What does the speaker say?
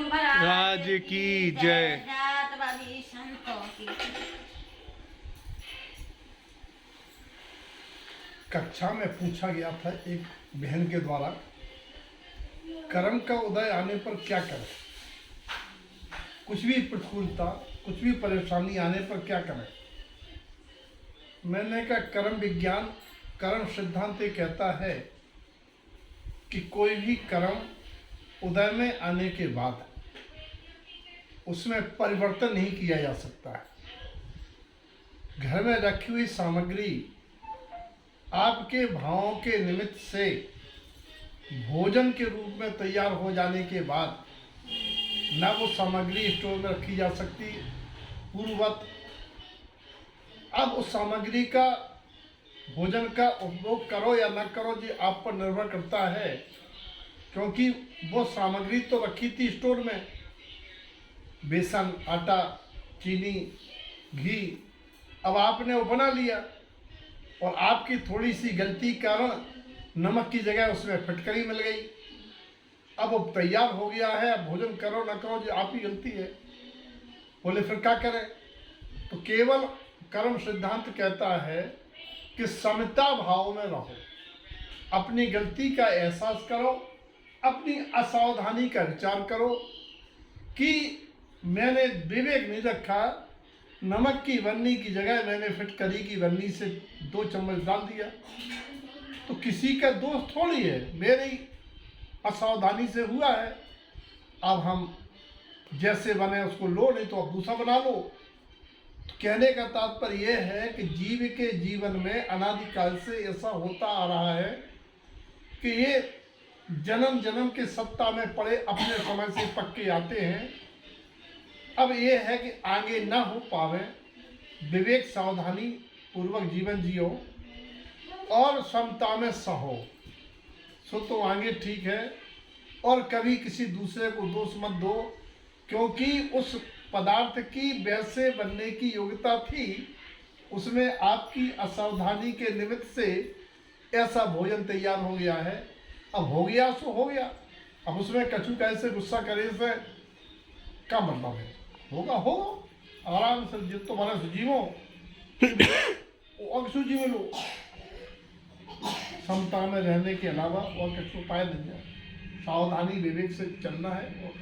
राज की जय। जातवादी संतों की। कक्षा में पूछा गया था एक बहन के द्वारा, कर्म का उदय आने पर क्या करें। कुछ भी प्रतिकूलता, कुछ भी परेशानी आने पर क्या करें। मैंने कहा कर्म विज्ञान, कर्म सिद्धांत ये कहता है कि कोई भी कर्म उदय में आने के बाद उसमें परिवर्तन नहीं किया जा सकता है। घर में रखी हुई सामग्री आपके भावों के निमित्त से भोजन के रूप में तैयार हो जाने के बाद न वो सामग्री स्टोर में रखी जा सकती पूर्ववत। अब उस सामग्री का भोजन का उपभोग करो या न करो जी आप पर निर्भर करता है, क्योंकि वो सामग्री तो रखी थी स्टोर में। बेसन, आटा, चीनी, घी, अब आपने वो बना लिया और आपकी थोड़ी सी गलती कारण नमक की जगह उसमें फिटकरी मिल गई। अब वो तैयार हो गया है, अब भोजन करो ना करो जो आप ही गलती है। बोले फिर क्या करें। तो केवल कर्म सिद्धांत कहता है कि समता भाव में रहो, अपनी गलती का एहसास करो, अपनी असावधानी का विचार करो कि मैंने विवेक नहीं रखा, नमक की वन्नी की जगह मैंने फिटकरी की वन्नी से 2 चम्मच डाल दिया, तो किसी का दोष थोड़ी है, मेरी असावधानी से हुआ है। अब हम जैसे बने उसको लो, नहीं तो अब दूसरा बना लो। तो कहने का तात्पर्य यह है कि जीव के जीवन में अनादिकाल से ऐसा होता आ रहा है कि ये जन्म जन्म के सत्ता में पड़े अपने समय से पक्के आते हैं। अब ये है कि आगे ना हो पावे, विवेक सावधानी पूर्वक जीवन जियो और समता में सहो, सो तो आगे ठीक है। और कभी किसी दूसरे को दोष मत दो, क्योंकि उस पदार्थ की वैसे बनने की योग्यता थी, उसमें आपकी असावधानी के निमित्त से ऐसा भोजन तैयार हो गया है। अब हो गया सो हो गया, अब उसमें कछु कैसे गुस्सा करे से क्या मतलब है। होगा हो आराम से, जित तो बने सुजीवो और सूजी में लो। समता में रहने के अलावा और कुछ उपाय नहीं है, सावधानी विवेक से चलना है और